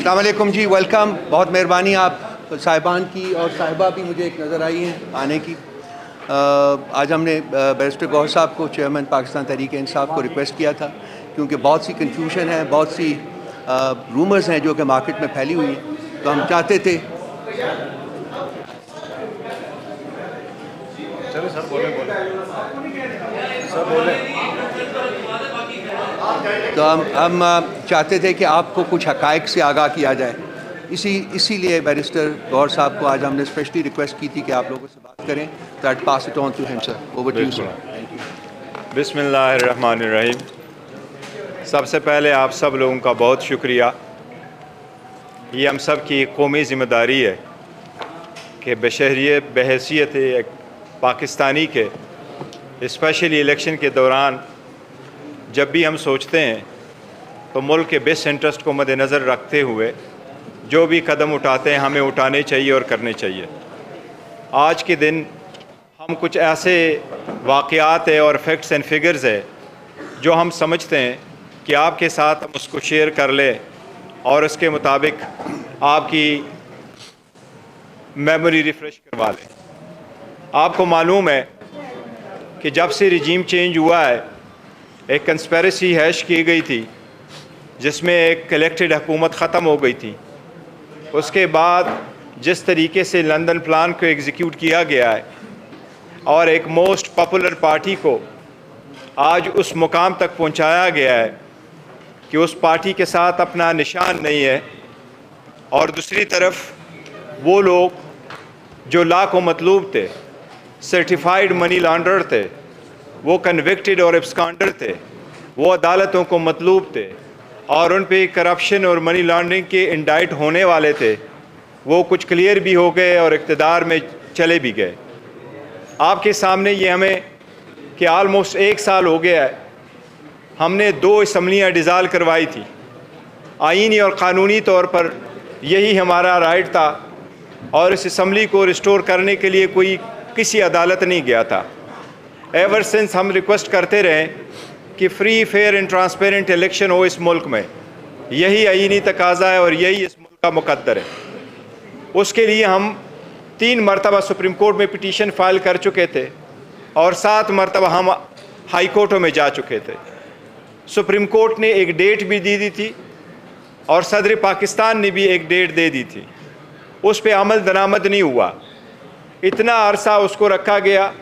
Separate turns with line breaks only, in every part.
अस्सलाम वालेकुम जी, वेलकम। बहुत मेहरबानी आप साहिबान की और साहिबा भी मुझे एक नज़र आई हैं आने की। आज हमने बैरिस्टर गौहर साहब को, चेयरमैन पाकिस्तान तहरीक इंसाफ को रिक्वेस्ट किया था, क्योंकि बहुत सी कन्फ्यूजन है, बहुत सी रूमर्स हैं जो कि मार्केट में फैली हुई हैं। तो हम चाहते थे तो हम चाहते थे कि आपको कुछ हक़ाइक़ से आगाह किया जाए। इसीलिए बैरिस्टर गौहर साहब को आज हमने स्पेशली रिक्वेस्ट की थी कि आप लोगों से बात करें। तो I pass it on to him sir. Over to you sir. Thank you.
बिस्मिल्लाहिर्रहमानिर्रहीम। सबसे पहले आप सब लोगों का बहुत शुक्रिया। ये हम सब की कौमी ज़िम्मेदारी है कि बहैसियत एक पाकिस्तानी के स्पेशली इलेक्शन के दौरान जब भी हम सोचते हैं तो मुल्क के बेस्ट इंटरेस्ट को मद्देनज़र रखते हुए जो भी कदम उठाते हैं हमें उठाने चाहिए और करने चाहिए। आज के दिन हम कुछ ऐसे वाक़यात है और फैक्ट्स एंड फिगर्स है जो हम समझते हैं कि आपके साथ हम उसको शेयर कर लें और उसके मुताबिक आपकी मेमोरी रिफ़्रेश करवा लें। आपको मालूम है कि जब से रिजीम चेंज हुआ है एक कंस्पेरेसी हैश की गई थी जिसमें एक इलेक्टेड हुकूमत ख़त्म हो गई थी। उसके बाद जिस तरीके से लंदन प्लान को एग्जीक्यूट किया गया है और एक मोस्ट पॉपुलर पार्टी को आज उस मुकाम तक पहुंचाया गया है कि उस पार्टी के साथ अपना निशान नहीं है, और दूसरी तरफ वो लोग जो ला को मतलूब थे, सर्टिफाइड मनी लॉन्डर थे, वो कन्विक्टेड और एब्सकॉन्डर थे, वो अदालतों को मतलूब थे और उन पे करप्शन और मनी लॉन्ड्रिंग के इंडाइट होने वाले थे, वो कुछ क्लियर भी हो गए और इक़्तिदार में चले भी गए। आपके सामने ये हमें कि आलमोस्ट 1 साल हो गया है, हमने 2 असम्बलियाँ डिज़ाल्व करवाई थी। आईनी और क़ानूनी तौर पर यही हमारा राइट था और इस असम्बली को रिस्टोर करने के लिए कोई किसी अदालत नहीं गया था। एवर सिंस हम रिक्वेस्ट करते रहे कि free, fair and transparent election हो इस मुल्क में, यही आईनी तकाज़ा है और यही इस मुल्क का मुकद्दर है। उसके लिए हम 3 मरतबा सुप्रीम कोर्ट में पिटीशन फाइल कर चुके थे और 7 मरतबा हम हाई कोर्टों में जा चुके थे। सुप्रीम कोर्ट ने एक डेट भी दी थी और सदर पाकिस्तान ने भी एक डेट दे दी थी, उस पर अमल दरामद नहीं हुआ। इतना अरसा उसको रखा गया,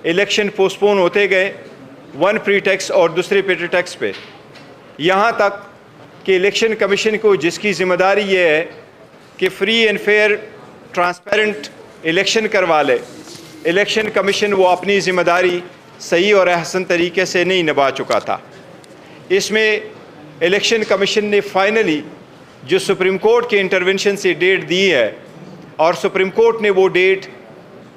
इलेक्शन पोस्टपोन होते गए वन प्रीटेक्स्ट और दूसरे प्रीटेक्स्ट पे, यहाँ तक कि इलेक्शन कमीशन को, जिसकी ज़िम्मेदारी ये है कि free and fair transparent election करवा ले, इलेक्शन कमीशन वो अपनी ज़िम्मेदारी सही और अहसन तरीके से नहीं निभा चुका था। इसमें इलेक्शन कमीशन ने फाइनली जो सुप्रीम कोर्ट के इंटरवेंशन से डेट दी है और सुप्रीम कोर्ट ने वो डेट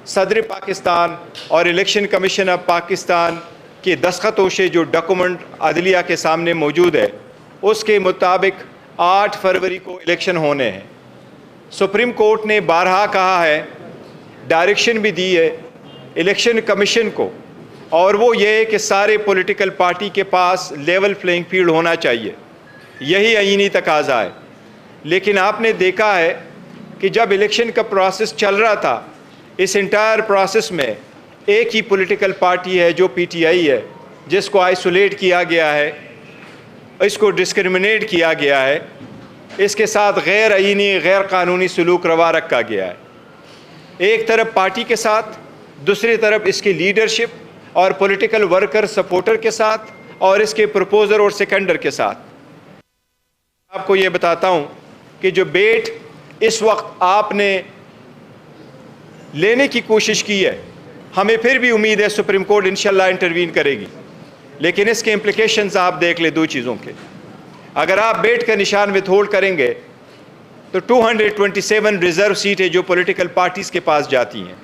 सदर पाकिस्तान और इलेक्शन कमीशन ऑफ पाकिस्तान के दस्तखतों से जो डॉक्यूमेंट अदलिया के सामने मौजूद है उसके मुताबिक 8 फरवरी को इलेक्शन होने हैं। सुप्रीम कोर्ट ने बारहा कहा है, डायरेक्शन भी दी है इलेक्शन कमीशन को, और वो ये है कि सारे पॉलिटिकल पार्टी के पास लेवल प्लेइंग फील्ड होना चाहिए, यही आईनी तकाज़ा है। लेकिन आपने देखा है कि जब इलेक्शन का प्रोसेस चल रहा था, इस इंटायर प्रोसेस में एक ही पॉलिटिकल पार्टी है जो पीटीआई है, जिसको आइसोलेट किया गया है, इसको डिस्क्रिमिनेट किया गया है, इसके साथ गैर आईनी, गैर कानूनी सलूक रवा रखा गया है। एक तरफ पार्टी के साथ, दूसरी तरफ इसकी लीडरशिप और पॉलिटिकल वर्कर सपोर्टर के साथ, और इसके प्रपोजर और सेकेंडर के साथ। आपको ये बताता हूँ कि जो बेट इस वक्त आपने लेने की कोशिश की है, हमें फिर भी उम्मीद है सुप्रीम कोर्ट इंशाल्लाह इंटरवीन करेगी, लेकिन इसके इम्प्लिकेशंस आप देख ले 2 चीज़ों के। अगर आप बेट का निशान विथहोल्ड करेंगे तो 227 रिज़र्व सीटें जो पॉलिटिकल पार्टीज़ के पास जाती हैं,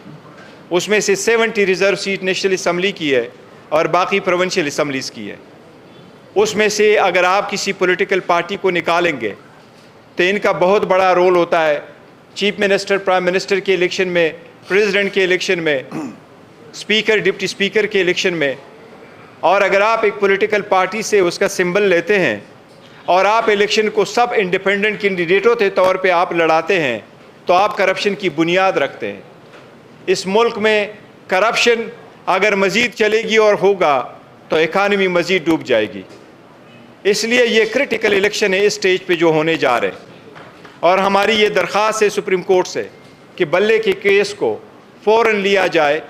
उसमें से 70 रिज़र्व सीट नेशनल असम्बली की है और बाकी प्रोविंशियल असम्बलीज़ की है। उसमें से अगर आप किसी पॉलिटिकल पार्टी को निकालेंगे तो इनका बहुत बड़ा रोल होता है चीफ मिनिस्टर, प्राइम मिनिस्टर के इलेक्शन में, प्रेसिडेंट के इलेक्शन में, स्पीकर, डिप्टी स्पीकर के इलेक्शन में। और अगर आप एक पॉलिटिकल पार्टी से उसका सिंबल लेते हैं और आप इलेक्शन को सब इंडिपेंडेंट कैंडिडेटों के तौर पे आप लड़ाते हैं, तो आप करप्शन की बुनियाद रखते हैं। इस मुल्क में करप्शन अगर मज़ीद चलेगी और होगा तो इकानमी मज़ीद डूब जाएगी। इसलिए ये क्रिटिकल इलेक्शन है इस स्टेज पे जो होने जा रहे हैं, और हमारी ये दरख्वास्त है सुप्रीम कोर्ट से कि बल्ले के केस को फ़ौरन लिया जाए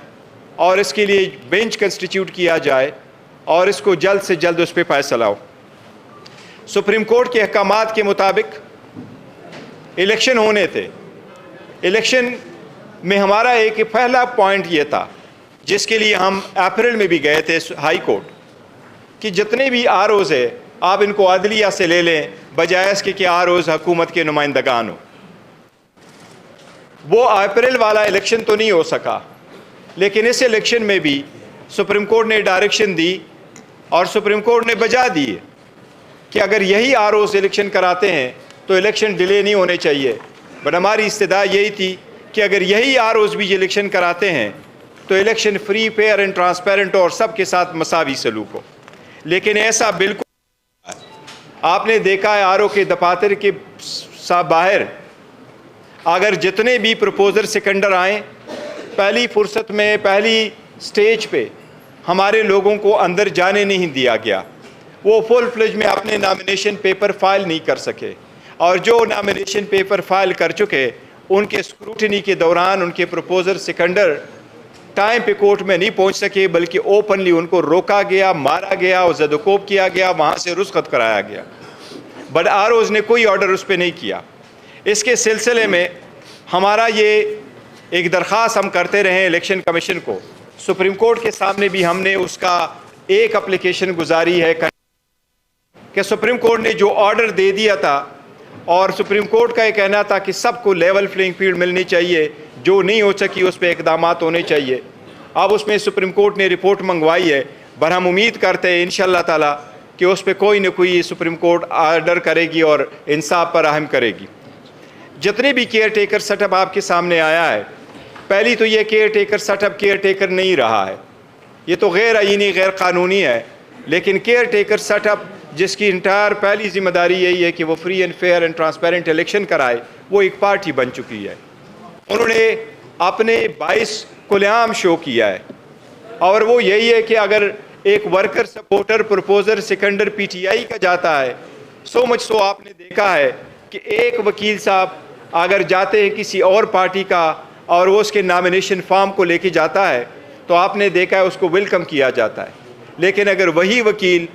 और इसके लिए बेंच कंस्टिट्यूट किया जाए और इसको जल्द से जल्द उस पर फैसला हो। सुप्रीम कोर्ट के अहकामात के मुताबिक इलेक्शन होने थे। इलेक्शन में हमारा एक पहला पॉइंट ये था, जिसके लिए हम अप्रैल में भी गए थे हाई कोर्ट, कि जितने भी आरओज़ है आप इनको अदलिया से ले लें, बजाय इसके कि आरओज़ हुकूमत के नुमाइंदगान हो। वो अप्रैल वाला इलेक्शन तो नहीं हो सका, लेकिन इस इलेक्शन में भी सुप्रीम कोर्ट ने डायरेक्शन दी और सुप्रीम कोर्ट ने बजा दी कि अगर यही आरओज़ इलेक्शन कराते हैं तो इलेक्शन डिले नहीं होने चाहिए। बट हमारी इस्तदा यही थी कि अगर यही आरओज़ भी इलेक्शन कराते हैं तो election free, fair and transparent और सबके साथ मसावी सलूक हो। लेकिन ऐसा बिल्कुल आपने देखा है, आरओ के दफातर के बाहर अगर जितने भी प्रपोजर सिकंडर आए, पहली फुर्सत में पहली स्टेज पे हमारे लोगों को अंदर जाने नहीं दिया गया। वो फुल फ्लेज में अपने नॉमिनेशन पेपर फाइल नहीं कर सके, और जो नॉमिनेशन पेपर फाइल कर चुके उनके स्क्रूटनी के दौरान उनके प्रपोजर सिकंडर टाइम पे कोर्ट में नहीं पहुंच सके, बल्कि ओपनली उनको रोका गया, मारा गया और ज़दकोब किया गया, वहाँ से रुस्खत कराया गया। बट आरओज़ ने कोई ऑर्डर उस पर नहीं किया। इसके सिलसिले में हमारा ये एक दरख्वास्त हम करते रहे इलेक्शन कमीशन को, सुप्रीम कोर्ट के सामने भी हमने उसका एक एप्लीकेशन गुजारी है कि सुप्रीम कोर्ट ने जो ऑर्डर दे दिया था, और सुप्रीम कोर्ट का ये कहना था कि सबको लेवल प्लेइंग फील्ड मिलनी चाहिए, जो नहीं हो सकी उस पर इक़दाम होने चाहिए। अब उसमें सुप्रीम कोर्ट ने रिपोर्ट मंगवाई है, पर हम उम्मीद करते हैं इंशाअल्लाह ताला कि उस पर कोई न कोई सुप्रीम कोर्ट ऑर्डर करेगी और इंसाफ पर रहम करेगी। जितने भी केयर टेकर सेटअप आपके सामने आया है, पहली तो ये care taker setup care taker नहीं रहा है, ये तो गैर आईनी गैर कानूनी है। लेकिन केयर टेकर सेटअप जिसकी इंटायर पहली जिम्मेदारी यही है कि वो free and fair and transparent election कराए, वो एक पार्टी बन चुकी है। उन्होंने अपने 22 खुलेआम शो किया है, और वो यही है कि अगर एक वर्कर सपोर्टर प्रपोजर सिकंडर पीटीआई का जाता है, सो मच सो आपने देखा है कि एक वकील साहब अगर जाते हैं किसी और पार्टी का और वो उसके नॉमिनेशन फॉर्म को लेके जाता है, तो आपने देखा है उसको वेलकम किया जाता है। लेकिन अगर वही वकील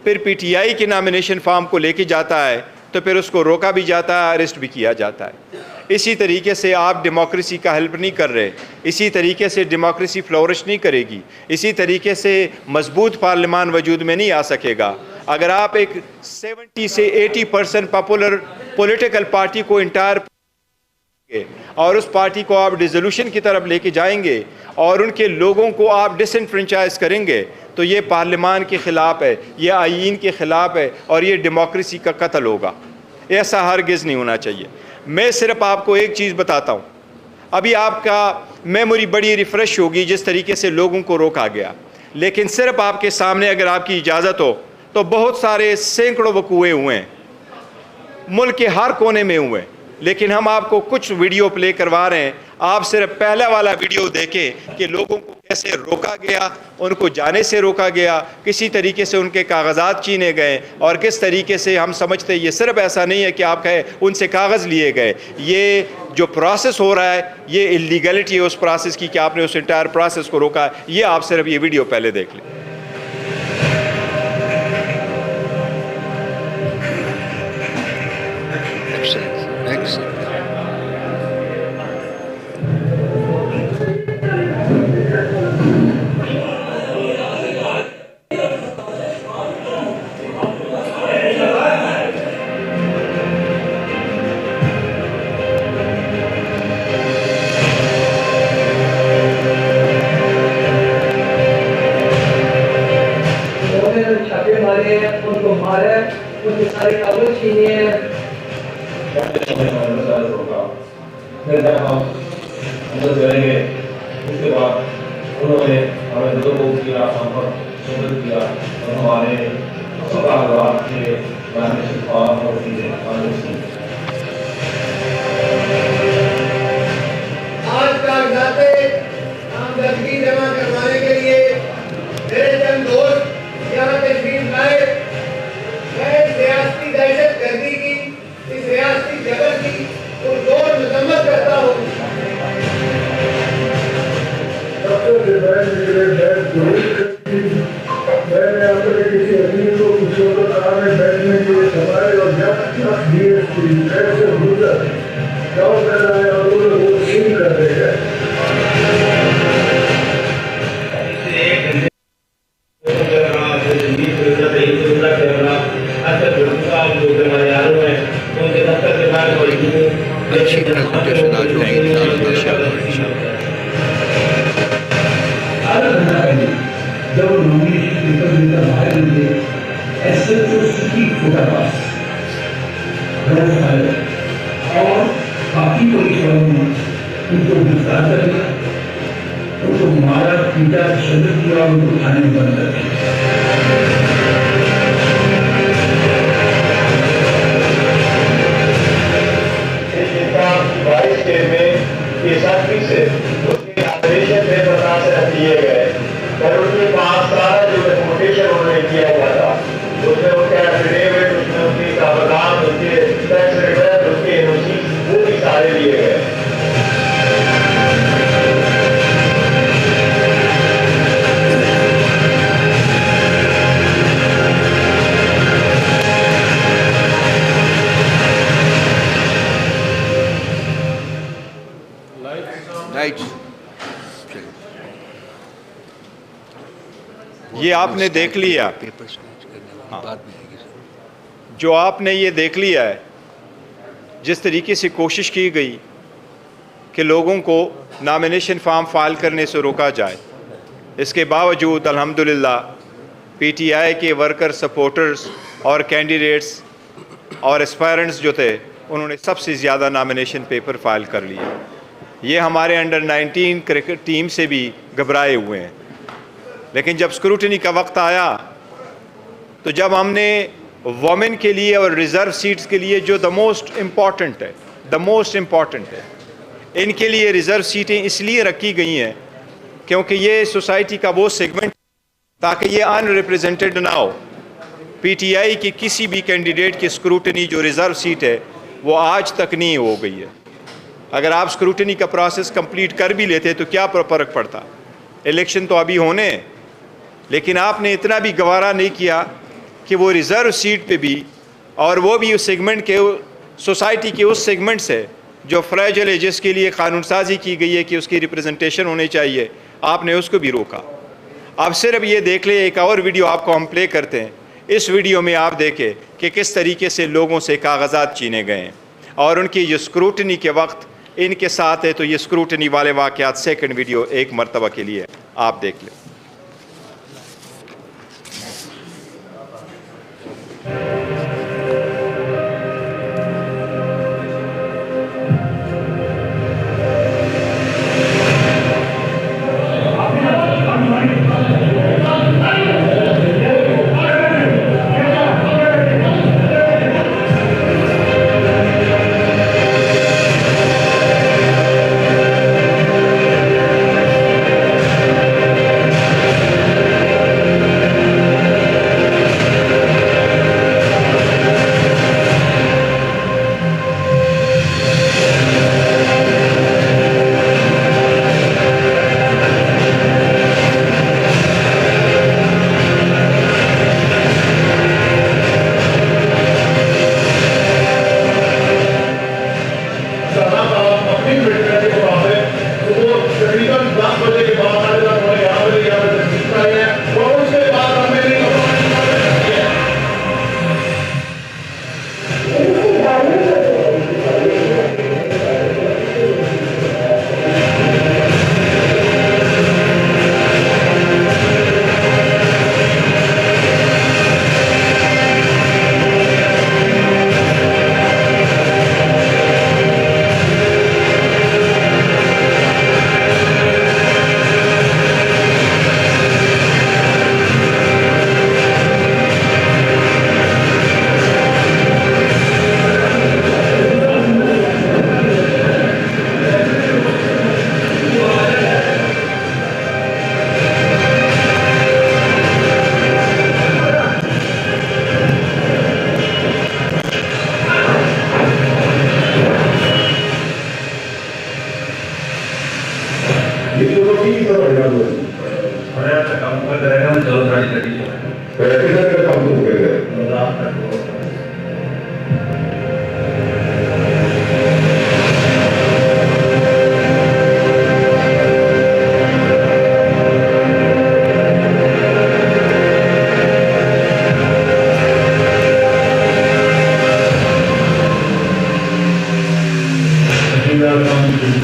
फिर पीटीआई के नॉमिनेशन फॉर्म को लेके जाता है तो फिर उसको रोका भी जाता है, अरेस्ट भी किया जाता है। इसी तरीके से आप डेमोक्रेसी का हेल्प नहीं कर रहे, इसी तरीके से डेमोक्रेसी फ्लोरिश नहीं करेगी, इसी तरीके से मजबूत पार्लियामान वजूद में नहीं आ सकेगा। अगर आप एक 70 से 80% पॉपुलर पॉलिटिकल पार्टी को इंटायर और उस पार्टी को आप डिसोल्यूशन की तरफ लेके जाएंगे और उनके लोगों को आप डिसइनफ्रेंचाइज करेंगे, तो ये पार्लियामान के ख़िलाफ़ है, ये आईन के ख़िलाफ़ है और ये डेमोक्रेसी का कत्ल होगा। ऐसा हरगिज़ नहीं होना चाहिए। मैं सिर्फ आपको एक चीज़ बताता हूँ, अभी आपका मेमोरी बड़ी रिफ़्रेश होगी जिस तरीके से लोगों को रोका गया, लेकिन सिर्फ आपके सामने अगर आपकी इजाज़त हो तो बहुत सारे सैकड़ों वकूए हुए हैं, मुल्क के हर कोने में हुए। लेकिन हम आपको कुछ वीडियो प्ले करवा रहे हैं, आप सिर्फ पहला वाला वीडियो देखें कि लोगों को कैसे रोका गया, उनको जाने से रोका गया, किसी तरीके से उनके कागजात छीने गए, और किस तरीके से हम समझते हैं ये सिर्फ ऐसा नहीं है कि आप कहें उनसे कागज़ लिए गए, ये जो प्रोसेस हो रहा है ये इलीगलिटी है उस प्रोसेस की कि आपने उस इंटायर प्रोसेस को रोका। ये आप सिर्फ ये वीडियो पहले देख लें।
छापे मारे हैं, उनको मारे, उनके सारे कागज छीने हैं। फिर जब हम अंदर करेंगे, उसके बाद उन्होंने हमें दुरुपयोग किया, हम पर शुरू किया और हमारे कागजात के
आज कागजाते नामजदगी जमा करवाने के लिए मेरे चंद दोस्त यहाँ तशरीफ लाए। मैं इस रियासती दहशत गर्दी की, इस रियासती जबर की पुरजोर मजम्मत करता हूँ।
मैंने अपने किसी अमीर को कुछ कार में बैठने के लिए समाये और जब तक DSP कैसे गुजर गाँव कर रहा है और वो लोग वो सीन कर रहे हैं।
अच्छी प्रेजेंटेशन आज होगी
जब नॉमिनेशन पेपर लेकर बाहर निकले ऐसे तो सिटी फुटापास और बाकी पुलिस वालों ने उनको गिरफ्तार कर लिया, उनको मारा पीटा शब्द किया और उनको थाने में बंद कर दिया।
से उसके ऑपरेशन में बता से रख दिए गए और उनके पास सारा जो डॉक्यूमेंटेशन उन्होंने किया हुआ था उसमें उनके एफिडेविट, उसमें उनके कागजात, उनके टैक्स रिटर्न, उनके एनओसी वो भी सारे लिए गए।
ये आपने देख लिया, जो आपने ये देख लिया है जिस तरीके से कोशिश की गई कि लोगों को नॉमिनेशन फॉर्म फाइल करने से रोका जाए। इसके बावजूद अल्हम्दुलिल्लाह पीटीआई के वर्कर, सपोर्टर्स और कैंडिडेट्स और एस्पायरेंट्स जो थे उन्होंने सबसे ज़्यादा नॉमिनेशन पेपर फाइल कर लिए। ये हमारे अंडर 19 क्रिकेट टीम से भी घबराए हुए हैं। लेकिन जब स्क्रूटनी का वक्त आया तो जब हमने वोमेन के लिए और रिज़र्व सीट्स के लिए जो द मोस्ट इम्पॉर्टेंट है, इनके लिए रिज़र्व सीटें इसलिए रखी गई हैं क्योंकि ये सोसाइटी का वो सेगमेंट ताकि ये अनरिप्रेजेंटेड ना हो। पीटीआई की किसी भी कैंडिडेट की स्क्रूटनी जो रिज़र्व सीट है वो आज तक नहीं हो गई है। अगर आप स्क्रूटनी का प्रोसेस कंप्लीट कर भी लेते तो क्या फ़र्क पड़ता, इलेक्शन तो अभी होने हैं। लेकिन आपने इतना भी गवारा नहीं किया कि वो रिज़र्व सीट पे भी, और वो भी उस सेगमेंट के, सोसाइटी के उस सेगमेंट से जो फ्रेजाइल है, जिसके लिए कानून साजी की गई है कि उसकी रिप्रेजेंटेशन होनी चाहिए, आपने उसको भी रोका। अब सिर्फ ये देख ले, एक और वीडियो आपको हम प्ले करते हैं। इस वीडियो में आप देखें कि किस तरीके से लोगों से कागजात छीने गए हैं और उनकी जो स्क्रूटनी के वक्त इनके साथ है। तो ये स्क्रूटनी वाले वाक़यात सेकंड वीडियो एक मरतबा के लिए आप देख लें।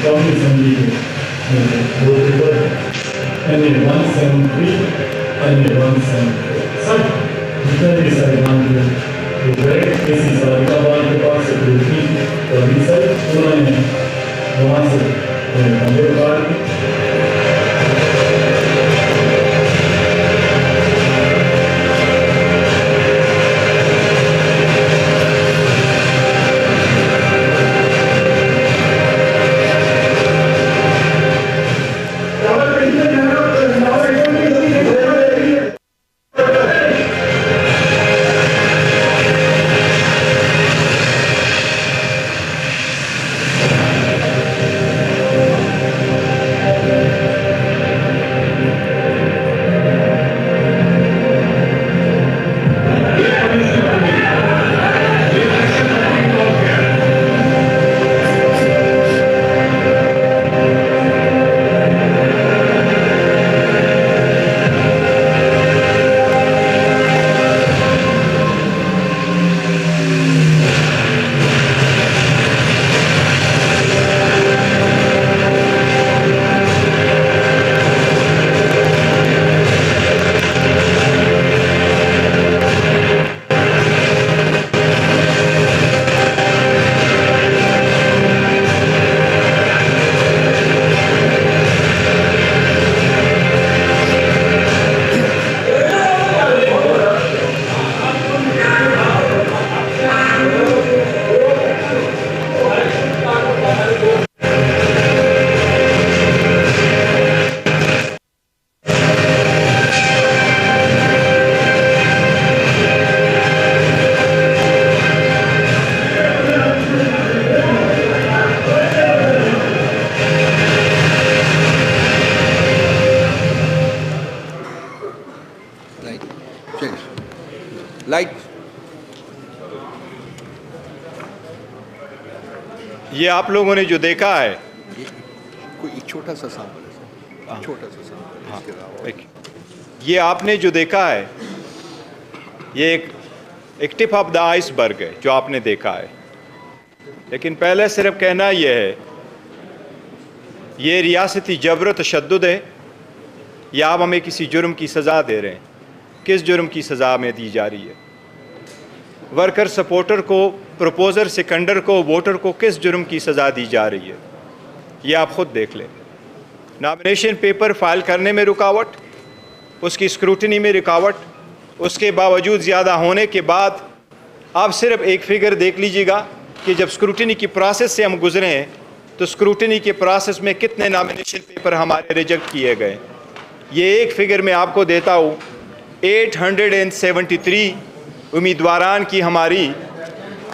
कौमी असम्बली में दो पेपर NA-173 NA-174 सब जितने भी साहिबान थे गए किसी साहिबान के पास से देखी तो अभी सर उन्होंने वहाँ से कंधे उतार की
लाइट
ये आप लोगों ने जो देखा है,
कोई एक छोटा सा सैंपल है, छोटा सा सैंपल है इसके अलावा।
ये आपने जो देखा है ये एक टिप ऑफ द आइसबर्ग है जो आपने देखा है। लेकिन पहले सिर्फ कहना यह है, ये रियासती जबर तशद्दुद है या आप हमें किसी जुर्म की सज़ा दे रहे हैं? किस जुर्म की सज़ा में दी जा रही है? वर्कर सपोर्टर को, प्रपोजर सेकंडर को, वोटर को किस जुर्म की सज़ा दी जा रही है? ये आप ख़ुद देख लें। नॉमिनेशन पेपर फाइल करने में रुकावट, उसकी स्क्रूटनी में रुकावट, उसके बावजूद ज़्यादा होने के बाद आप सिर्फ एक फिगर देख लीजिएगा कि जब स्क्रूटनी की प्रोसेस से हम गुजरे हैं तो स्क्रूटनी के प्रोसेस में कितने नॉमिनेशन पेपर हमारे रिजेक्ट किए गए। ये एक फिगर मैं आपको देता हूँ, 873 उम्मीदवारान की हमारी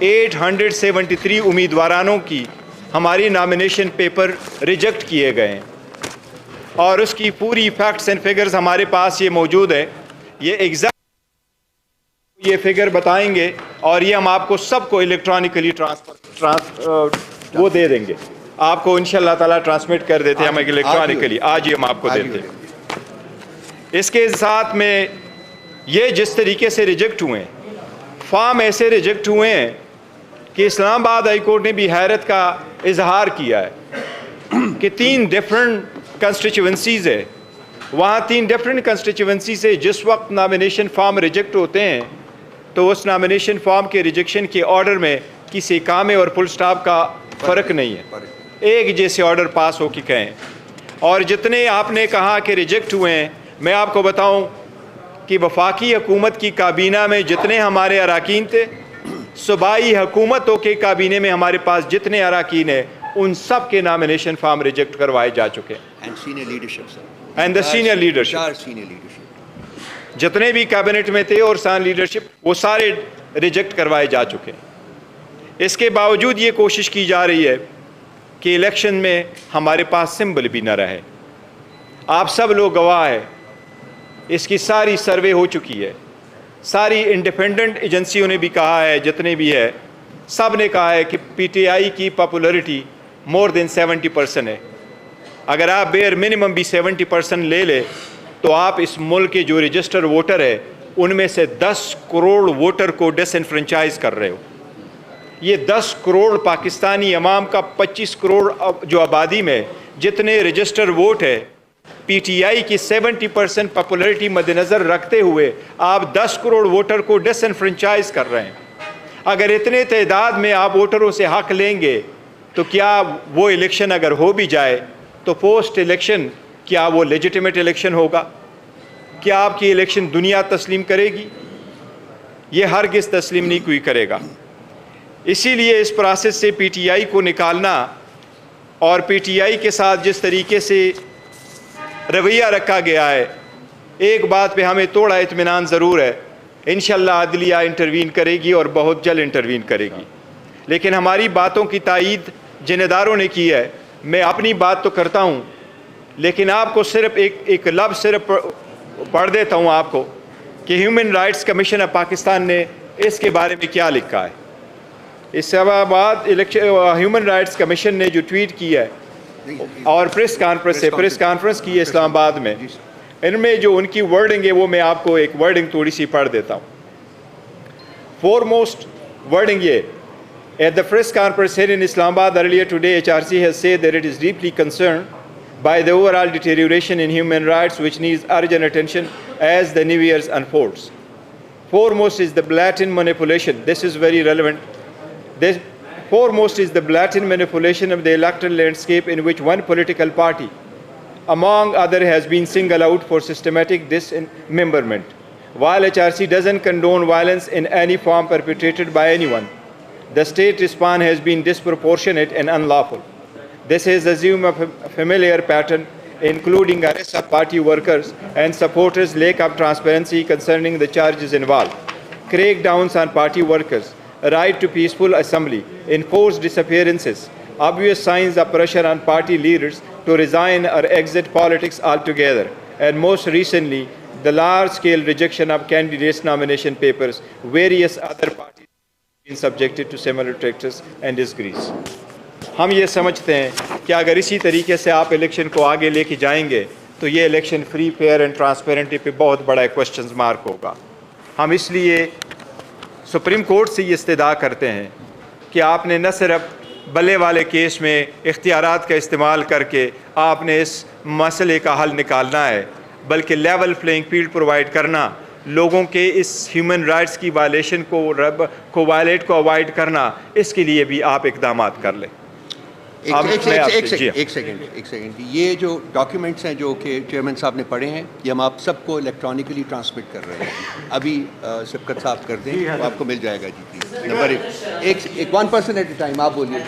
873 उम्मीदवारानों की हमारी नॉमिनेशन पेपर रिजेक्ट किए गए हैं और उसकी पूरी फैक्ट्स एंड फिगर्स हमारे पास ये मौजूद है। ये एग्जैक्ट ये फिगर बताएंगे और ये हम आपको सबको इलेक्ट्रॉनिकली वो दे देंगे, आपको इंशाल्लाह ताला ट्रांसमिट कर देते हैं हम इलेक्ट्रॉनिकली, आज ही हम आपको देते हैं। इसके साथ में ये जिस तरीके से रिजेक्ट हुए हैं, फॉर्म ऐसे रिजेक्ट हुए हैं कि इस्लामाबाद हाई कोर्ट ने भी हैरत का इजहार किया है कि 3 डिफरेंट कंस्टिट्यूंसीज़ है, वहाँ 3 डिफरेंट कंस्टिट्यूंसी से जिस वक्त नॉमिनेशन फॉर्म रिजेक्ट होते हैं तो उस नॉमिनेशन फॉर्म के रिजेक्शन के ऑर्डर में किसी कामे और फुल स्टॉप का फ़र्क नहीं है, एक जैसे ऑर्डर पास हो के कहें। और जितने आपने कहा कि रिजेक्ट हुए हैं, मैं आपको बताऊं कि वफाकी हुकूमत की काबीना में जितने हमारे अराकीन थे, सूबाई हुकूमतों के काबीने में हमारे पास जितने अराकीन हैं, उन सब के नॉमिनेशन फॉर्म रिजेक्ट करवाए जा चुके हैं।
And senior leadership sir,
and the senior leadership,
senior leadership
जितने भी कैबिनेट में थे और सान लीडरशिप, वो सारे रिजेक्ट करवाए जा चुके हैं। इसके बावजूद ये कोशिश की जा रही है कि इलेक्शन में हमारे पास सिंबल भी न रहे। आप सब लोग गवाह हैं, इसकी सारी सर्वे हो चुकी है, सारी इंडिपेंडेंट एजेंसियों ने भी कहा है, जितने भी है सब ने कहा है कि पीटीआई की पॉपुलरिटी मोर देन 70% है। अगर आप बेयर मिनिमम भी 70% ले ले तो आप इस मुल्क के जो रजिस्टर वोटर है उनमें से 10 करोड़ वोटर को डिसएनफ्रेंचाइज कर रहे हो। ये 10 करोड़ पाकिस्तानी अवाम का 25 करोड़ जो आबादी में जितने रजिस्टर वोट है, पीटीआई की 70% पॉपुलैरिटी मद्देनज़र रखते हुए आप 10 करोड़ वोटर को डिसएनफ्रेंचाइज कर रहे हैं। अगर इतने तादाद में आप वोटरों से हक लेंगे तो क्या वो इलेक्शन अगर हो भी जाए तो पोस्ट इलेक्शन क्या वो लेजिटिमेट इलेक्शन होगा? क्या आपकी इलेक्शन दुनिया तस्लीम करेगी? ये हरगिज़ तस्लीम नहीं कोई करेगा। इसीलिए इस प्रोसेस से पीटीआई को निकालना और पीटीआई के साथ जिस तरीके से रवैया रखा गया है, एक बात पे हमें थोड़ा इत्मीनान ज़रूर है, इंशाअल्लाह अदलिया इंटरवीन करेगी और बहुत जल्द इंटरवीन करेगी। लेकिन हमारी बातों की तायीद जिन इदारों ने की है, मैं अपनी बात तो करता हूँ, लेकिन आपको सिर्फ एक लफ्ज़ सिर्फ पढ़ देता हूँ आपको कि human rights commission of Pakistan ने इसके बारे में क्या लिखा है। इस्लामाबाद ह्यूमन राइट्स कमीशन ने जो ट्वीट किया है और प्रेस कॉन्फ्रेंस की है इस्लामाबाद में, इनमें जो उनकी वर्डिंग है वो मैं आपको एक वर्डिंग थोड़ी सी पढ़ देता हूँ। फोरमोस्ट वर्डिंग ये, at the press conference held in Islamabad earlier today, HRC has said that it is deeply concerned by the overall deterioration in human rights which needs urgent attention as the new year unfolds. Foremost is the blatant manipulation. This is very relevant. Foremost is the blatant manipulation of the electoral landscape in which one political party, among others, has been singled out for systematic dismemberment. While HRC doesn't condone violence in any form perpetrated by anyone, the state response has been disproportionate and unlawful. This has assumed a familiar pattern, including arrests of party workers and supporters, lack of transparency concerning the charges involved, crackdowns on party workers, a right to peaceful assembly, enforced disappearances, obvious signs of pressure on party leaders to resign or exit politics altogether, and most recently, the large-scale rejection of candidates' nomination papers. Various other parties have been subjected to similar practices and disgrace. हम ये समझते हैं कि अगर इसी तरीके से आप इलेक्शन को आगे लेके जाएंगे तो ये election free, fair and transparency पे बहुत बड़ा क्वेश्चन मार्क होगा। हम इसलिए सुप्रीम कोर्ट से ये इस्तदा करते हैं कि आपने न सिर्फ बल्ले वाले केस में इख्तियारात का इस्तेमाल करके आपने इस मसले का हल निकालना है, बल्कि लेवल प्लेइंग फील्ड प्रोवाइड करना, लोगों के इस ह्यूमन राइट्स की वायलेशन को वायलेट को अवॉइड करना, इसके लिए भी आप इकदाम कर लें।
एक सेकंड, ये जो डॉक्यूमेंट्स हैं जो कि चेयरमैन साहब ने पढ़े हैं, ये हम आप सबको इलेक्ट्रॉनिकली ट्रांसमिट कर रहे हैं। अभी सबकत साहब कर दें तो आपको मिल जाएगा जी। प्लीज़ नंबर एक 1 पर्सन एट ए टाइम, आप बोलिए।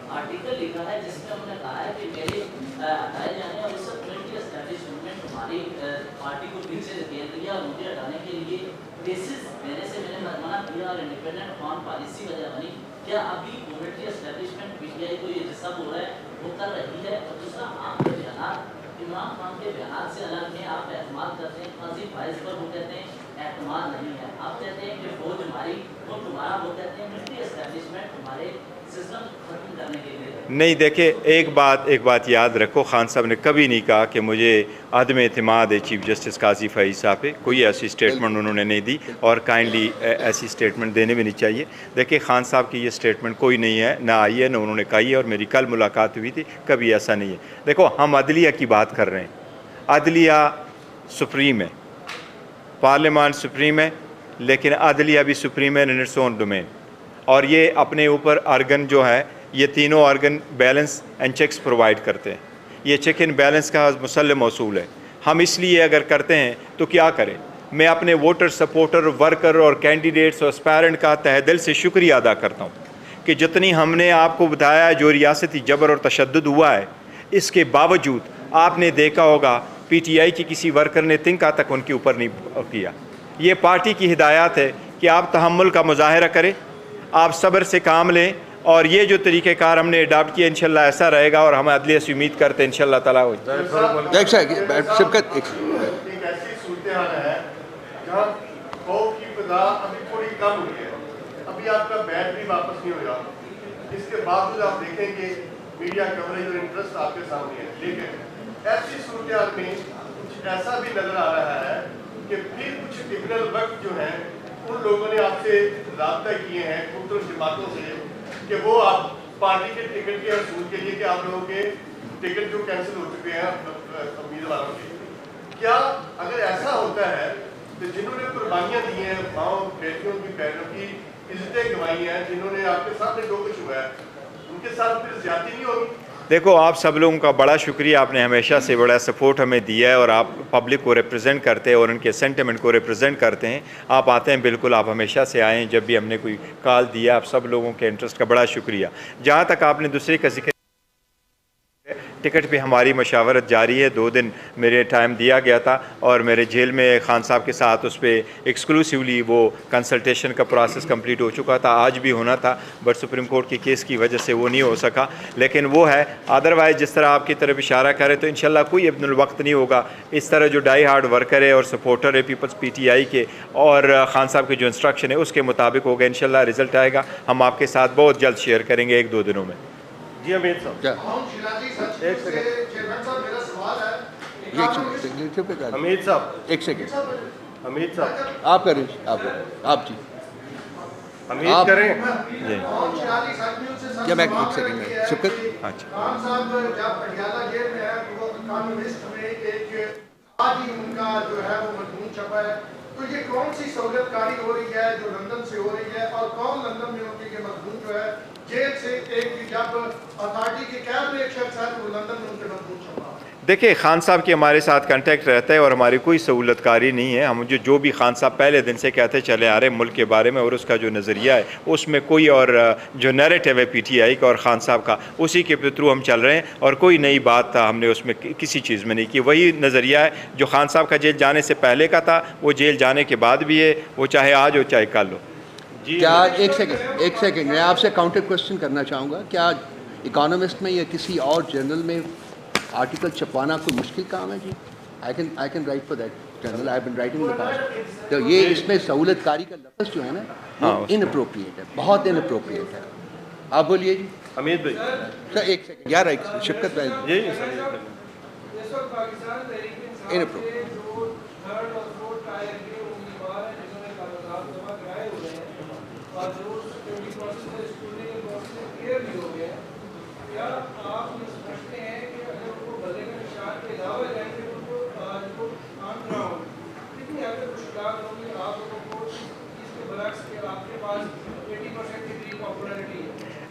आर्टिकल लिखा है जिसमें उन्होंने कहा है कि मेरे हटाए जाने और सब एस्टैब्लिशमेंट हमारी पार्टी को पीछे धकेल दिया और मुझे हटाने के लिए बेसिस मैंने मना किया और इंडिपेंडेंट फॉरेन पॉलिसी वजह बनी। क्या अभी कम्युनिटी एस्टैब्लिशमेंट पीटीआई को ये सब हो रहा है वो कर रही है? और दूसरा, आपके बयान इमरान खान के बयान से अलग में आप एतमाद करते हैं, काजी फाइज पर वो कहते हैं एतमाद नहीं है, आप कहते हैं कि फौज हमारी वो तुम्हारा, वो कहते हैं मिलिट्री एस्टैब्लिशमेंट हमारे सिस्टम खत्म करने के लिए।
नहीं, देखिए एक बात याद रखो, खान साहब ने कभी नहीं कहा कि मुझे अदम एतमाद है चीफ जस्टिस काजी फईज साहब पे। कोई ऐसी स्टेटमेंट उन्होंने नहीं दी और काइंडली ऐसी स्टेटमेंट देने भी नहीं चाहिए। देखिए खान साहब की ये स्टेटमेंट कोई नहीं है, ना आई है, ना उन्होंने कही है, और मेरी कल मुलाकात हुई थी, कभी ऐसा नहीं है। देखो, हम अदलिया की बात कर रहे हैं, अदलिया सुप्रीम है, पार्लियामान सुप्रीम है, लेकिन अदलिया भी सुप्रीम है इन इट्स ओन डोमेन, और ये अपने ऊपर आर्गन जो है, ये तीनों organ balance and checks provide करते हैं। ये चेक इन बैलेंस का मुसल्लम असूल है। हम इसलिए अगर करते हैं तो क्या करें। मैं अपने वोटर, सपोर्टर, वर्कर और कैंडिडेट्स और एस्पायरेंट का तहे दिल से शुक्रिया अदा करता हूँ कि जितनी हमने आपको बताया जो रियासती जबर और तशद्दुद हुआ है, इसके बावजूद आपने देखा होगा पीटीआई की किसी वर्कर ने तिनका तक उनके ऊपर नहीं किया। ये पार्टी की हिदायत है कि आप तहम्मुल का मुजाहरा करें, आप सब्र से काम लें, और ये जो तरीक़ेकार हमने अडाप्ट किया इंशाल्लाह ऐसा रहेगा, और हम अदलिया से उम्मीद करते हैं इंशाल्लाह ताला हो।
एक ऐसी सूरत हाल है जहाँ खौफ की फिजा अभी थोड़ी कम हुई है। अब
अभी आपका बैट भी वापस नहीं होगा, इसके बावजूद आप देखेंगे मीडिया कवरेज और इंटरेस्ट आपके सामने है। लेकिन ऐसी सूरत में कुछ ऐसा भी नजर आ रहा है कि फिर कुछ क्रिमिनल वक्त जो है उन लोगों ने आपसे राब्ता किए हैं मुख्तलिफ जमातों से कि वो आप पार्टी के टिकट के असूल के लिए कि आप लोगों के टिकट जो कैंसिल हो चुके हैं उम्मीदवारों के, क्या अगर ऐसा होता है तो जिन्होंने कुर्बानियाँ दी हैं, माओ बेटियों की बहनों की इज्जतें गंवाई हैं, जिन्होंने आपके सामने जो कुछ हुआ है, उनके साथ फिर ज्यादती नहीं होगी?
देखो, आप सब लोगों का बड़ा शुक्रिया, आपने हमेशा से बड़ा सपोर्ट हमें दिया है और आप पब्लिक को रिप्रेजेंट करते हैं और उनके सेंटिमेंट को रिप्रेजेंट करते हैं। आप आते हैं, बिल्कुल आप हमेशा से आएँ, जब भी हमने कोई कॉल दिया, आप सब लोगों के इंटरेस्ट का बड़ा शुक्रिया। जहाँ तक आपने दूसरे का जिक्र, टिकट पे हमारी मशावरत जारी है। 2 दिन मेरे टाइम दिया गया था और मेरे जेल में खान साहब के साथ उस पर एक्सक्लूसिवली वो कंसल्टेशन का प्रोसेस कंप्लीट हो चुका था। आज भी होना था बट सुप्रीम कोर्ट के केस की वजह से वो नहीं हो सका, लेकिन वो है। अदरवाइज़ जिस तरह आपकी तरफ इशारा करे तो इंशाल्लाह कोई इब्नुल वक्त नहीं होगा। इस तरह जो डाई हार्ड वर्कर है और सपोर्टर है पीपल्स PTI के और खान साहब के जो इंस्ट्रक्शन है उसके मुताबिक होगा। इंशाल्लाह रिज़ल्ट आएगा, हम आपके साथ बहुत जल्द शेयर करेंगे 1-2 दिनों में।
जी अमीर साहब,
एक सेकंड,
हमीद साहब,
एक सेकंड,
हमीद साहब,
आप करें, आप जी,
हमीद
आप
करें
जी।
क्या मैं एक सेकंड में शुक्र।
अच्छा,
खान साहब जब पटियाला जेल में है तो वो इकोनॉमिस्ट में एक आज ही उनका जो है वो मजमून छपा है, तो ये कौन सी सहूलियतकारी हो रही है जो लंदन से हो रही है और कौन लंदन में उनकी ये मजमून जो है जेल से एक जब अथॉरिटी के कैब में एक शख्स है तो लंदन में उनके मजमून छपा।
देखिए, खान साहब की हमारे साथ कांटेक्ट रहता है और हमारी कोई सहूलतकारी नहीं है। हम जो भी खान साहब पहले दिन से कहते चले आ रहे हैं मुल्क के बारे में और उसका जो नज़रिया है उसमें कोई और जो नैरेटिव है PTI का और खान साहब का, उसी के थ्रू हम चल रहे हैं और कोई नई बात हमने उसमें किसी चीज़ में नहीं की। वही नज़रिया है जो खान साहब का जेल जाने से पहले का था, वो जेल जाने के बाद भी है, वो चाहे आज हो चाहे कल हो।
क्या एक सेकंड मैं आपसे काउंटर क्वेश्चन करना चाहूँगा, क्या इकोनॉमिस्ट में या किसी और जर्नल में आर्टिकल छपवाना कोई मुश्किल काम है जी? I can write for that journal, I have been writing in the past. तो ये इसमें सहूलतकारी का लफ्ज़ जो है ना वो इनअप्रोप्रिएट है, बहुत इनअप्रोप्रिएट है। आप बोलिए जी।
हमीद भाई
सर एक सेकंड, यार एक शिफ्कत भाई,
जी
इनअप्रोप्रिएट।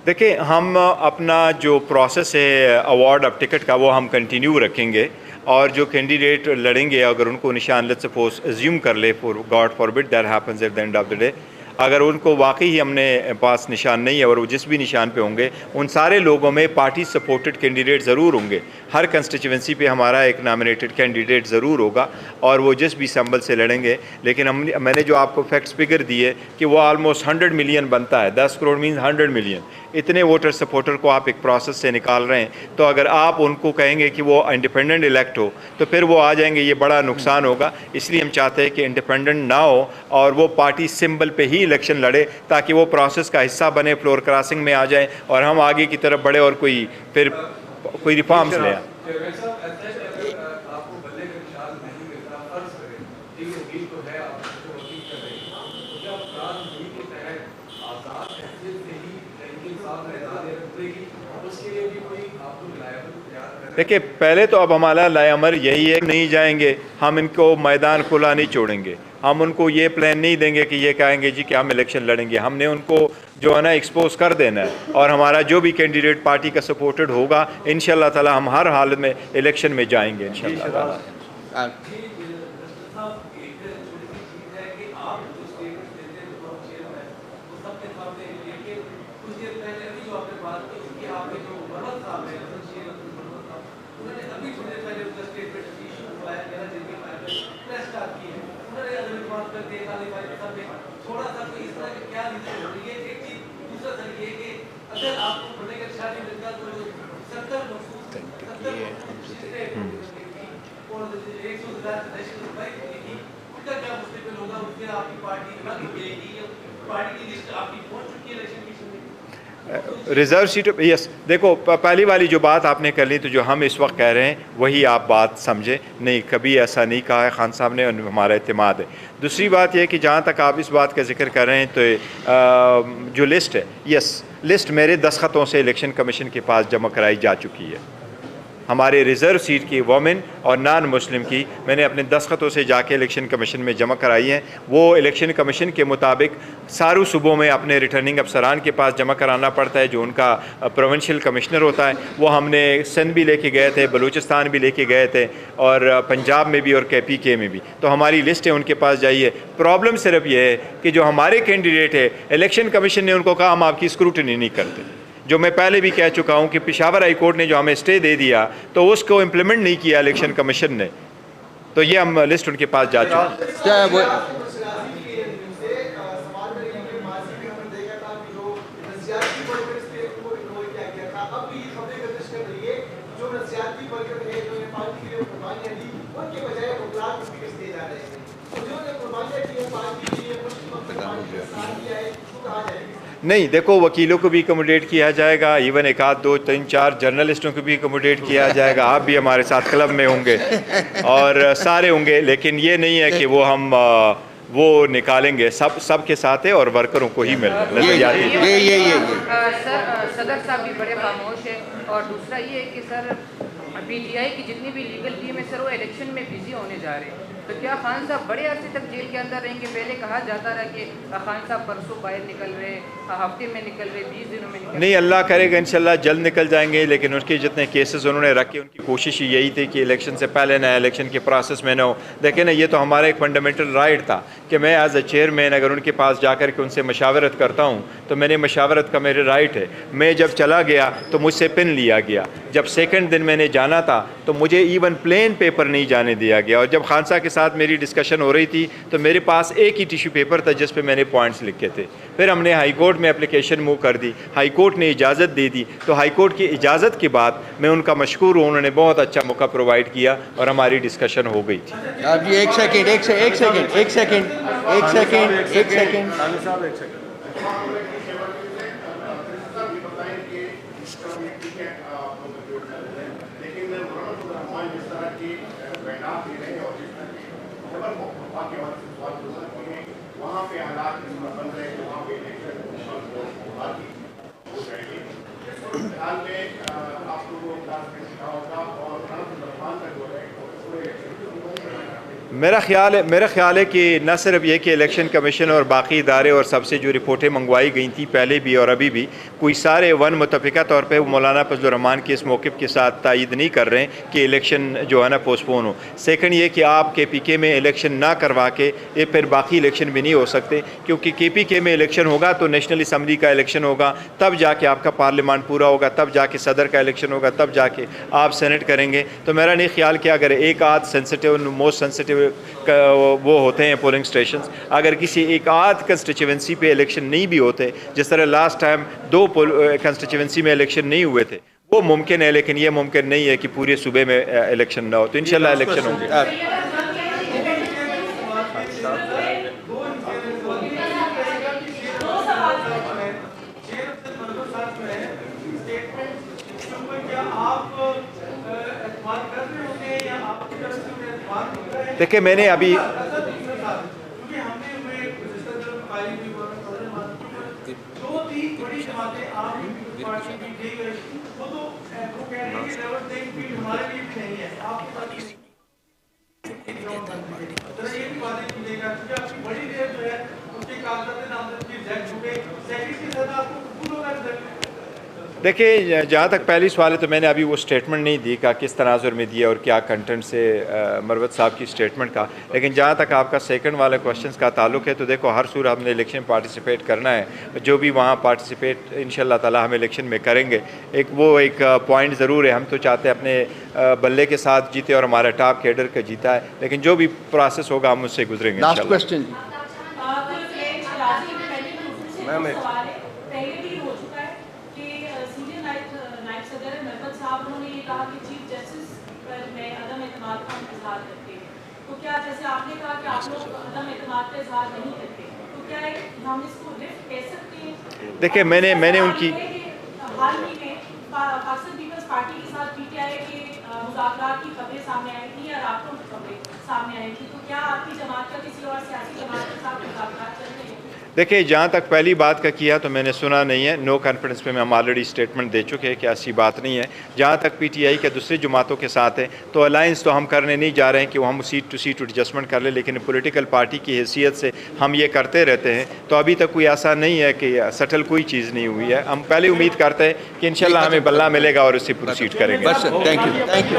देखिए, हम अपना जो प्रोसेस है अवार्ड ऑफ टिकट का वो हम कंटिन्यू रखेंगे और जो कैंडिडेट लड़ेंगे अगर उनको निशान लेट्स सपोज अज्यूम कर ले, for God forbid that happens at the end of the day, अगर उनको वाकई ही हमने पास निशान नहीं है और वो जिस भी निशान पे होंगे उन सारे लोगों में पार्टी सपोर्टेड कैंडिडेट ज़रूर होंगे। हर कंस्टिट्यूंसी पे हमारा एक नॉमिनेटेड कैंडिडेट ज़रूर होगा और वो जिस भी संबल से लड़ेंगे। लेकिन मैंने जो आपको फैक्ट्स फिगर दिए कि वो ऑलमोस्ट 100 मिलियन बनता है, 10 करोड़ मीन्स 100 मिलियन, इतने वोटर सपोर्टर को आप एक प्रोसेस से निकाल रहे हैं। तो अगर आप उनको कहेंगे कि वो इंडिपेंडेंट इलेक्ट हो तो फिर वो आ जाएंगे, ये बड़ा नुकसान होगा। इसलिए हम चाहते हैं कि इंडिपेंडेंट ना हो और वो पार्टी सिंबल पे ही इलेक्शन लड़े ताकि वो प्रोसेस का हिस्सा बने, फ्लोर क्रॉसिंग में आ जाए और हम आगे की तरफ बढ़े और कोई रिफॉर्म्स ले आए। देखिए, पहले तो अब हमारा लायामर यही है, नहीं जाएंगे हम इनको मैदान खुला नहीं छोड़ेंगे। हम उनको ये प्लान नहीं देंगे कि ये कहेंगे जी कि हम इलेक्शन लड़ेंगे। हमने उनको जो है ना एक्सपोज कर देना है और हमारा जो भी कैंडिडेट पार्टी का सपोर्टेड होगा इंशाल्लाह ताला हम हर हालत में इलेक्शन में जाएंगे इंशाल्लाह ताला। रिज़र्व सीट, यस, देखो पहली वाली जो बात आपने कर ली, तो जो हम इस वक्त कह रहे हैं वही आप बात समझे, नहीं कभी ऐसा नहीं कहा है खान साहब ने, और हमारा इत्तेमाद है। दूसरी बात यह कि जहाँ तक आप इस बात का जिक्र कर रहे हैं, तो जो लिस्ट है, यस, लिस्ट मेरे दस्तखतों से इलेक्शन कमीशन के पास जमा कराई जा चुकी है। हमारे रिज़र्व सीट की वोमेन और नॉन मुस्लिम की मैंने अपने दस्तखतों से जाके इलेक्शन कमीशन में जमा कराई हैं। वो इलेक्शन कमीशन के मुताबिक सारू सूबों में अपने रिटर्निंग अफसरान के पास जमा कराना पड़ता है, जो उनका प्रोविंशियल कमिश्नर होता है। वो हमने सिंध भी लेके गए थे, बलूचिस्तान भी लेके गए थे, और पंजाब में भी और KPK में भी। तो हमारी लिस्ट है, उनके पास जाइए। प्रॉब्लम सिर्फ ये है कि जो हमारे कैंडिडेट है, इलेक्शन कमीशन ने उनको कहा हम आपकी स्क्रूटनी नहीं करते। जो मैं पहले भी कह चुका हूँ कि पेशावर हाई कोर्ट ने जो हमें स्टे दे दिया, तो उसको इम्प्लीमेंट नहीं किया इलेक्शन कमीशन ने, तो ये हम लिस्ट उनके पास जा चुकी है। नहीं, देखो वकीलों को भी अकोमोडेट किया जाएगा, इवन एक आध दो तीन चार जर्नलिस्टों को भी अकोमोडेट किया जाएगा। आप भी हमारे साथ क्लब में होंगे और सारे होंगे, लेकिन ये नहीं है कि वो हम वो निकालेंगे, सब के साथ है और वर्करों को ही मिल रहा है।
सर सदर साहब भी बड़े खामोश है, और दूसरा ये है कि सर PTI की जितनी भी लीगल टीम है सर, वो इलेक्शन में बिजी होने जा रहे हैं। तो क्या खान साहब बड़े अरसे तक जेल के अंदर रहेंगे? पहले कहा जाता रहा कि खान साहब परसों बाहर निकल रहे, हफ्ते में निकल रहे, 20 दिनों में निकल।
नहीं, अल्लाह करेगा इंशाल्लाह जल्द निकल जाएंगे, लेकिन उनके जितने केसेस उन्होंने रखे, उनकी कोशिश यही थी कि इलेक्शन से पहले ना, इलेक्शन के प्रोसेस में ना हो। देखें ना, ये तो हमारा एक फंडामेंटल राइट था कि मैं एज अ चेयरमैन अगर उनके पास जाकर के उनसे मशावरत करता हूँ, तो मैंने मशावरत का मेरे राइट है। मैं जब चला गया तो मुझसे पिन लिया गया। जब सेकंड दिन मैंने जाना था तो मुझे इवन प्लेन पेपर नहीं जाने दिया गया। और जब खान साहब के साथ मेरी डिस्कशन हो रही थी तो मेरे पास एक ही टिश्यू पेपर था जिस पे मैंने पॉइंट्स लिखे थे। फिर हमने हाई कोर्ट में एप्लीकेशन मूव कर दी, हाई कोर्ट ने इजाज़त दे दी। तो हाई कोर्ट की इजाज़त के बाद मैं उनका मशकूर हूँ, उन्होंने बहुत अच्छा मौका प्रोवाइड किया और हमारी डिस्कशन हो गई थी।
आप जी एक सेकेंड
वहाँ पे हालात बन रहे हैं, वहाँ पे फिलहाल में आप लोगों को होगा और
मेरा ख्याल है कि न सिर्फ ये कि इलेक्शन कमीशन और बाकी इदारे और सबसे जो रिपोर्टें मंगवाई गई थी पहले भी और अभी भी, कोई सारे वन मुतफ़िका तौर पे मौलाना फजलुर रहमान के इस मौक़िफ़ के साथ तायद नहीं कर रहे हैं कि इलेक्शन जो है ना पोस्टपोन हो। सेकंड ये कि आप KPK में इलेक्शन ना करवा के ये फिर बाकी इलेक्शन भी नहीं हो सकते, क्योंकि KPK में इलेक्शन होगा तो नेशनल असम्बली का इलेक्शन होगा, तब जाके आपका पार्लियामान पूरा होगा, तब जाके सदर का इलेक्शन होगा, तब जाके आप सेनेट करेंगे। तो मेरा नहीं ख्याल कि अगर एक आध सेंसिटिव मोस्ट सेंसिटिव वो होते हैं पोलिंग स्टेशंस, अगर किसी एक आध कंस्टिट्यूंसी पे इलेक्शन नहीं भी होते, जिस तरह लास्ट टाइम 2 कंस्टिट्यूंसी में इलेक्शन नहीं हुए थे, वो मुमकिन है। लेकिन ये मुमकिन नहीं है कि पूरे सूबे में इलेक्शन ना हो। तो इंशाल्लाह इलेक्शन होंगे। देखिए मैंने अभी देखिए, जहाँ तक पहली सवाल है तो मैंने अभी वो स्टेटमेंट नहीं दी का किस तनाजुर में दिया और क्या कंटेंट से मरवत साहब की स्टेटमेंट का। लेकिन जहाँ तक आपका सेकंड वाले क्वेश्चंस का ताल्लुक है, तो देखो हर सूरत हमने इलेक्शन पार्टिसिपेट करना है, जो भी वहाँ पार्टिसिपेट इंशाल्लाह ताला हम इलेक्शन में करेंगे। एक पॉइंट ज़रूर है, हम तो चाहते हैं अपने बल्ले के साथ जीते और हमारा टॉप कैडर का जीता है, लेकिन जो भी प्रोसेस होगा हम उससे गुजरेंगे।
लास्ट क्वेश्चन
तो क्या जैसे आपने कहा कि आप लोग अदम एतमाद का इजहार नहीं करते, तो क्या हम इसको लिफ्ट कह सकते हैं?
देखिए मैंने उनकी
हाल ही में पाकिस्तान पीपल्स पार्टी के साथ पीटीआई के मुज़ाकरात की खबरें सामने आई थी या रातों की खबरें सामने आई थी, तो क्या आपकी जमात का किसी और सियासी जमात के साथ मुज़ाकरात चल रहे हैं?
देखिए, जहाँ तक पहली बात का किया तो मैंने सुना नहीं है। नो कॉन्फिडेंस में हम ऑलरेडी स्टेटमेंट दे चुके हैं कि ऐसी बात नहीं है। जहाँ तक पीटीआई के दूसरी जमातों के साथ है तो अलायंस तो हम करने नहीं जा रहे हैं कि वो हम सीट टू सीट एडजस्टमेंट कर ले, लेकिन पॉलिटिकल पार्टी की हैसियत से हम ये करते रहते हैं। तो अभी तक कोई ऐसा नहीं है कि सटल कोई चीज़ नहीं हुई है। हम पहले उम्मीद करते हैं कि इंशाल्लाह हमें बल्ला मिलेगा और उससे प्रोसीड करेंगे।
बस थैंक यू।